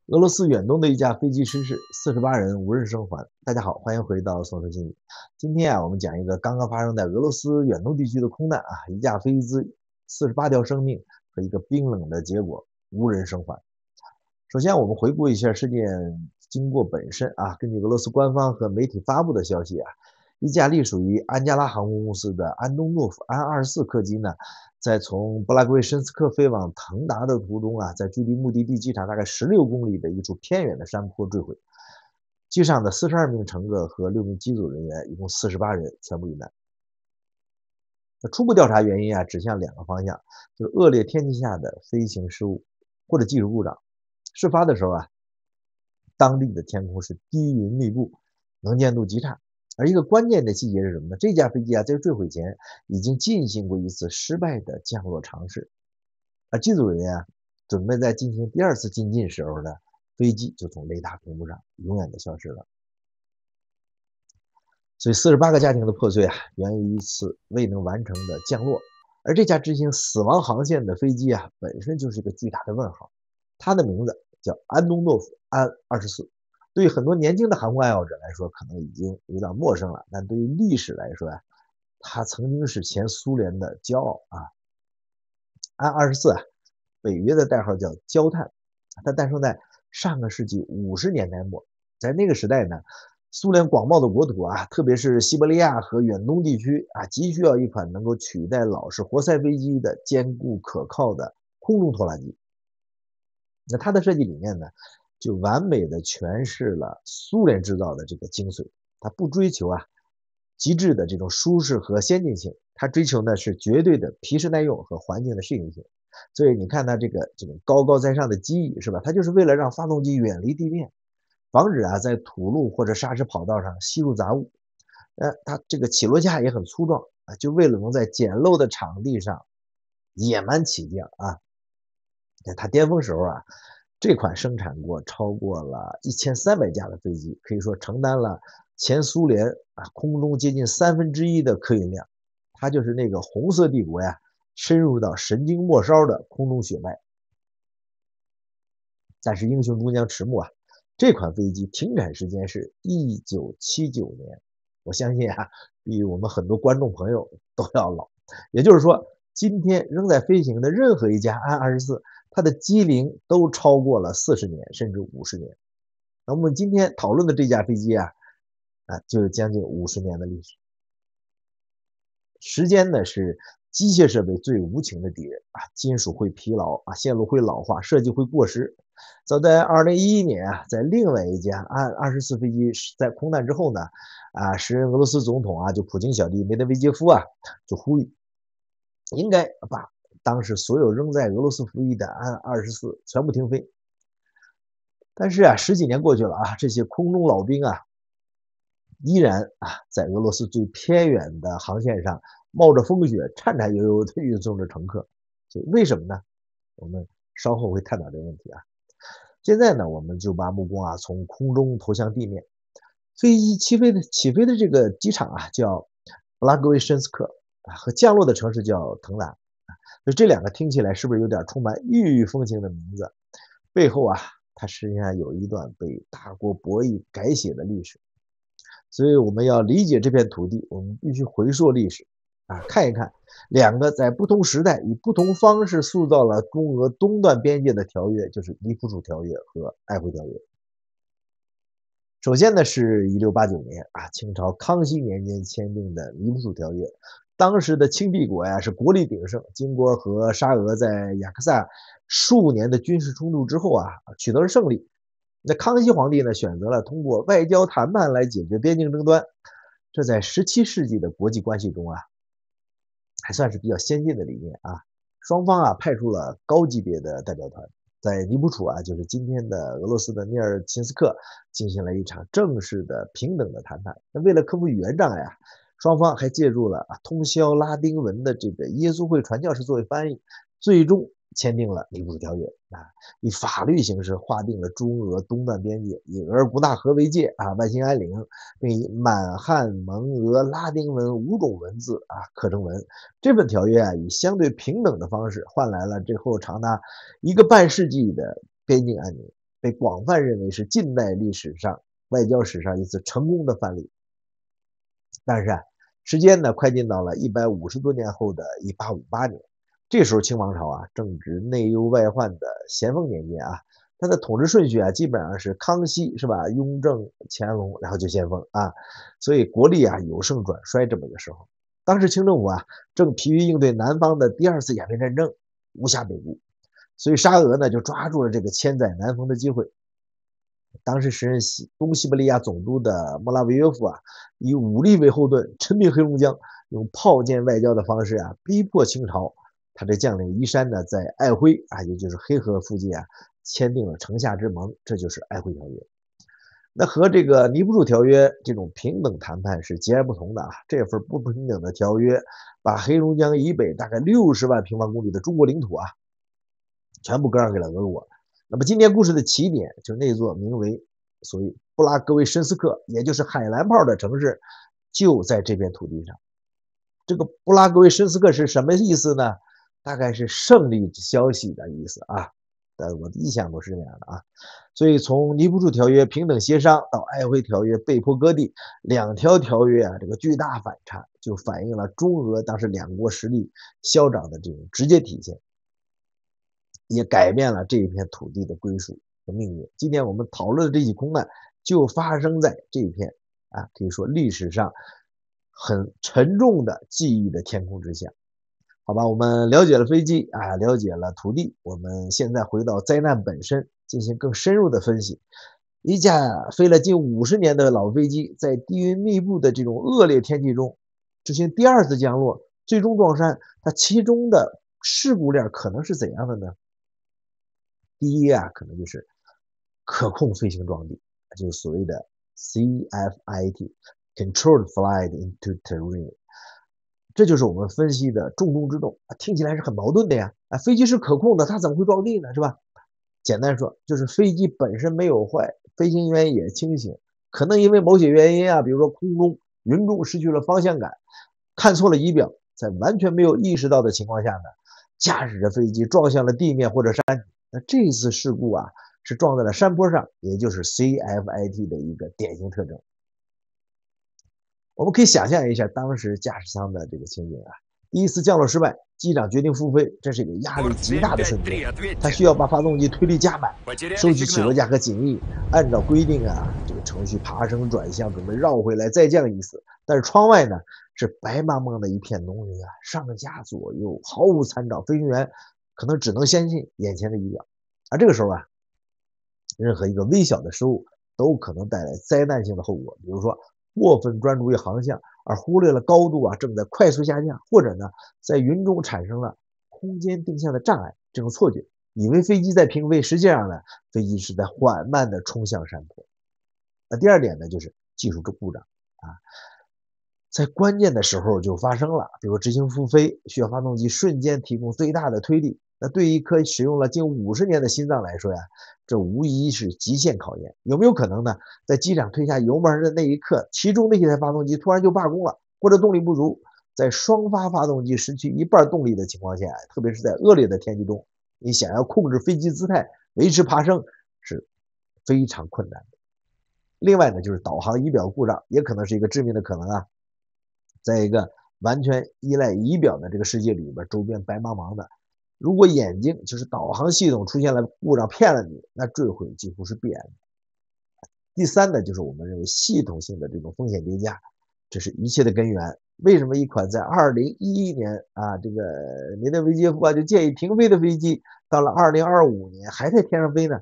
俄罗斯远东的一架飞机失事，48人无人生还。大家好，欢迎回到松说新语。今天我们讲一个刚刚发生在俄罗斯远东地区的空难一架飞机48条生命和一个冰冷的结果，无人生还。首先，我们回顾一下事件经过本身根据俄罗斯官方和媒体发布的消息一架隶属于安加拉航空公司的安东诺夫安-24客机呢，在从布拉格维申斯克飞往腾达的途中在距离目的地机场大概16公里的一处偏远的山坡坠毁。机上的42名乘客和6名机组人员，一共48人全部遇难。初步调查原因指向2个方向，就是恶劣天气下的飞行失误或者技术故障。事发的时候当地的天空是低云密布，能见度极差。而一个关键的细节是什么呢？这架飞机在坠毁前已经进行过一次失败的降落尝试，而机组人员准备在进行第2次进近时候呢，飞机就从雷达屏幕上永远的消失了。所以48个家庭的破碎源于一次未能完成的降落，而这架执行死亡航线的飞机本身就是一个巨大的问号。它的名字叫安东诺夫安-24。对于很多年轻的航空爱好者来说，可能已经有点陌生了，但对于历史来说它曾经是前苏联的骄傲安-24北约的代号叫焦炭，它诞生在上个世纪50年代末。在那个时代呢，苏联广袤的国土特别是西伯利亚和远东地区急需要一款能够取代老式活塞飞机的坚固可靠的空中拖拉机。那它的设计理念呢，就完美的诠释了苏联制造的这个精髓。它不追求极致的这种舒适和先进性，它追求的是绝对的皮实耐用和环境的适应性。所以你看它这种高高在上的机翼是吧？它就是为了让发动机远离地面，防止在土路或者沙石跑道上吸入杂物。它这个起落架也很粗壮就为了能在简陋的场地上野蛮起降在它巅峰时候这款生产过超过了1300架的飞机，可以说承担了前苏联空中接近1/3的客运量。它就是那个红色帝国深入到神经末梢的空中血脉。但是英雄终将迟暮这款飞机停产时间是1979年，我相信比我们很多观众朋友都要老。也就是说，今天仍在飞行的任何一架安-24，它的机龄都超过了40年甚至50年。那我们今天讨论的这架飞机就有将近50年的历史。时间呢是机械设备最无情的敌人金属会疲劳线路会老化，设计会过时。早在2011年在另外一架安-24飞机在空难之后呢时任俄罗斯总统就普京小弟梅德韦杰夫就呼吁应该把当时所有仍在俄罗斯服役的安-24全部停飞。但是10几年过去了这些空中老兵依然在俄罗斯最偏远的航线上冒着风雪颤颤悠悠地运送着乘客。所以为什么呢？我们稍后会探讨这个问题现在呢，我们就把目光从空中投向地面。飞机起飞的这个机场叫布拉格维申斯克和降落的城市叫腾达。所以这两个听起来是不是有点充满异域风情的名字？背后它实际上有一段被大国博弈改写的历史。所以我们要理解这片土地，我们必须回溯历史看一看两个在不同时代以不同方式塑造了中俄东段边界的条约，就是尼普楚条约和瑷会条约。首先呢是1689年清朝康熙年间签订的尼普楚条约。当时的清帝国是国力鼎盛，经过和沙俄在雅克萨数年的军事冲突之后取得了胜利。那康熙皇帝呢选择了通过外交谈判来解决边境争端，这在17世纪的国际关系中还算是比较先进的理念双方派出了高级别的代表团，在尼普楚就是今天的俄罗斯的涅尔琴斯克进行了一场正式的平等的谈判。那为了克服语言障碍双方还借助了通宵拉丁文的这个耶稣会传教士作为翻译，最终签订了尼普楚条约以法律形式划定了中俄东段边界，以额尔古纳河为界万兴安岭，并以满汉蒙俄拉丁文5种文字刻成文。这份条约以相对平等的方式换来了之后长达1个半世纪的边境安宁。被广泛认为是近代历史上外交史上一次成功的范例。但是啊，时间呢快进到了150多年后的1858年，这时候清王朝啊正值内忧外患的咸丰年间啊，它的统治顺序啊基本上是康熙是吧，雍正、乾隆，然后就咸丰啊，所以国力啊由盛转衰这么个时候。当时清政府啊正疲于应对南方的第2次鸦片战争，无暇北顾，所以沙俄呢就抓住了这个千载难逢的机会。当时时任东西伯利亚总督的莫拉维约夫啊，以武力为后盾，陈平黑龙江，用炮舰外交的方式啊，逼迫清朝。他这将领宜山呢，在爱辉啊，也就是黑河附近啊，签订了城下之盟，这就是爱辉条约。那和这个尼布楚条约这种平等谈判是截然不同的啊。这份不平等的条约，把黑龙江以北大概60万平方公里的中国领土啊，全部割让给了俄国。那么今天故事的起点就是那座名为所谓布拉格维申斯克，也就是海蓝炮的城市，就在这片土地上。这个布拉格维申斯克是什么意思呢？大概是胜利消息的意思啊。我的印象都是这样的啊。所以从尼布楚条约平等协商到爱辉条约被迫割地，2条条约啊，这个巨大反差就反映了中俄当时2国实力消长的这种直接体现。也改变了这一片土地的归属和命运。今天我们讨论的这起空难，就发生在这一片啊，可以说历史上很沉重的记忆的天空之下。好吧，我们了解了飞机啊，了解了土地，我们现在回到灾难本身，进行更深入的分析。一架飞了近50年的老飞机，在低云密布的这种恶劣天气中执行第2次降落，最终撞山，它其中的事故链可能是怎样的呢？第一啊，可能就是可控飞行装置，就是所谓的 CFIT（Controlled Flight into Terrain）。这就是我们分析的重中之重啊，听起来是很矛盾的呀。啊，飞机是可控的，它怎么会撞地呢？是吧？简单说，就是飞机本身没有坏，飞行员也清醒，可能因为某些原因啊，比如说空中、云中失去了方向感，看错了仪表，在完全没有意识到的情况下呢，驾驶着飞机撞向了地面或者山体。那这次事故啊，是撞在了山坡上，也就是 CFIT 的一个典型特征。我们可以想象一下当时驾驶舱的这个情景啊，第1次降落失败，机长决定复飞，这是一个压力极大的瞬间，他需要把发动机推力加满，收起起落架和襟翼，按照规定啊，这个程序爬升转向，准备绕回来再降一次。但是窗外呢是白茫茫的一片浓云啊，上下左右毫无参照，飞行员可能只能相信眼前的仪表。而这个时候啊，任何一个微小的失误都可能带来灾难性的后果，比如说过分专注于航向而忽略了高度啊正在快速下降，或者呢在云中产生了空间定向的障碍，这种错觉以为飞机在平飞，实际上呢飞机是在缓慢的冲向山坡。那第2点呢就是技术故障啊，在关键的时候就发生了，比如执行复飞需要发动机瞬间提供最大的推力，那对于一颗使用了近50年的心脏来说呀，这无疑是极限考验。有没有可能呢？在机长推下油门的那一刻，其中的一台发动机突然就罢工了，或者动力不足？在双发发动机失去1半动力的情况下，特别是在恶劣的天气中，你想要控制飞机姿态、维持爬升是非常困难的。另外呢，就是导航仪表故障，也可能是一个致命的可能啊。在一个完全依赖仪表的这个世界里边，周边白茫茫的，如果眼睛就是导航系统出现了故障骗了你，那坠毁几乎是必然的。第3呢，就是我们认为系统性的这种风险叠加，这是一切的根源。为什么一款在2011年啊，这个梅德韦杰夫啊就建议停飞的飞机，到了2025年还在天上飞呢？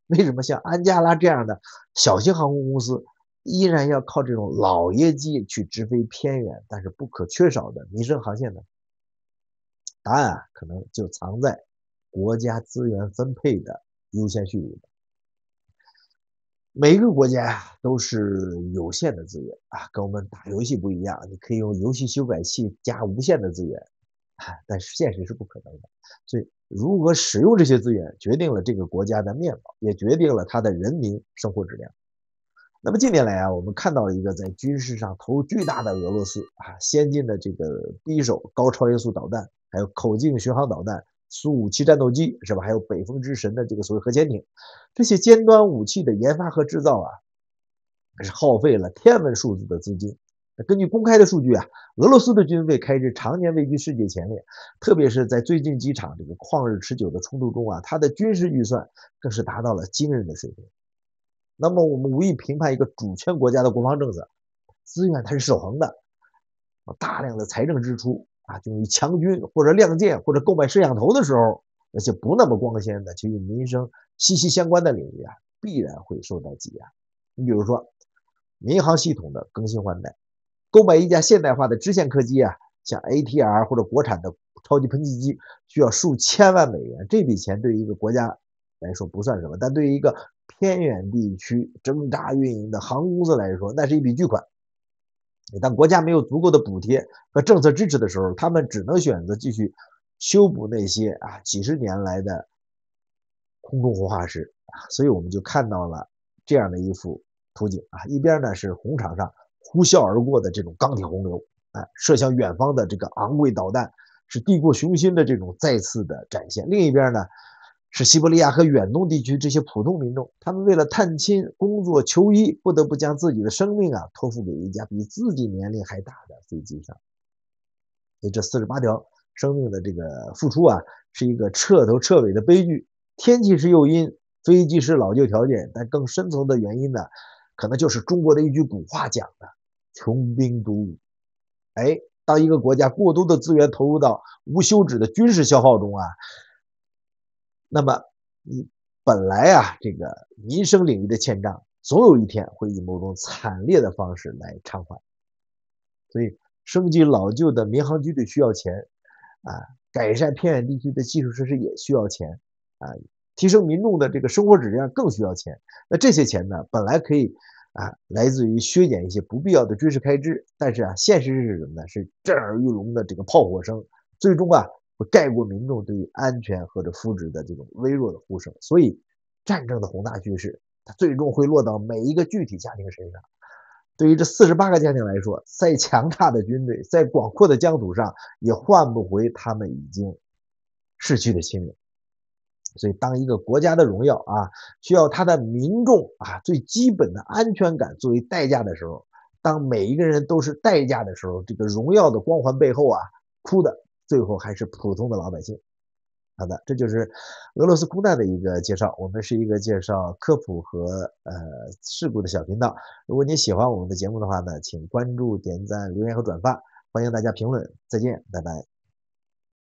为什么像安加拉这样的小型航空公司依然要靠这种老爷机去直飞偏远但是不可缺少的民生航线呢？答案啊，可能就藏在国家资源分配的优先序里。每一个国家呀都是有限的资源啊，跟我们打游戏不一样，你可以用游戏修改器加无限的资源，但是现实是不可能的。所以如何使用这些资源，决定了这个国家的面貌，也决定了它的人民生活质量。那么近年来啊，我们看到了一个在军事上投入巨大的俄罗斯啊，先进的这个匕首高超音速导弹，还有口径巡航导弹，苏57战斗机是吧？还有北风之神的这个所谓核潜艇，这些尖端武器的研发和制造啊，是耗费了天文数字的资金。根据公开的数据啊，俄罗斯的军费开支常年位居世界前列，特别是在最近几场这个旷日持久的冲突中啊，它的军事预算更是达到了惊人的水平。那么我们无意评判一个主权国家的国防政策，资源它是守恒的，大量的财政支出啊，就用于强军或者亮剑或者购买摄像头的时候，那些不那么光鲜的，其与民生息息相关的领域啊，必然会受到挤压。你比如说，民航系统的更新换代，购买一架现代化的支线客机啊，像 ATR 或者国产的超级喷气机，需要数千万美元。这笔钱对于一个国家来说不算什么，但对于一个偏远地区挣扎运营的航空公司来说，那是一笔巨款。当国家没有足够的补贴和政策支持的时候，他们只能选择继续修补那些几十年来的空中活化石啊。所以我们就看到了这样的一幅图景啊，一边呢是红场上呼啸而过的这种钢铁洪流，射向远方的这个昂贵导弹，是帝国雄心的这种再次的展现。另一边呢，是西伯利亚和远东地区这些普通民众，他们为了探亲、工作、求医，不得不将自己的生命托付给一架比自己年龄还大的飞机上。所以这48条生命的这个付出是一个彻头彻尾的悲剧。天气是诱因，飞机是老旧条件，但更深层的原因呢，可能就是中国的一句古话讲的“穷兵黩武”。当一个国家过多的资源投入到无休止的军事消耗中那么你本来这个民生领域的欠账，总有一天会以某种惨烈的方式来偿还。所以升级老旧的民航机队需要钱改善偏远地区的基础设施也需要钱啊，提升民众的这个生活质量更需要钱。那这些钱呢，本来可以来自于削减一些不必要的军事开支，但是现实是什么呢？是震耳欲聋的这个炮火声，最终会盖过民众对于安全或者福祉的这种微弱的呼声。所以，战争的宏大趋势，它最终会落到每一个具体家庭身上。对于这48个家庭来说，再强大的军队，在广阔的疆土上，也换不回他们已经逝去的亲人。所以，当一个国家的荣耀需要他的民众最基本的安全感作为代价的时候，当每一个人都是代价的时候，这个荣耀的光环背后哭的最后还是普通的老百姓。好的，这就是俄罗斯空难的一个介绍。我们是一个介绍科普和事故的小频道。如果你喜欢我们的节目的话呢，请关注、点赞、留言和转发，欢迎大家评论。再见，拜拜。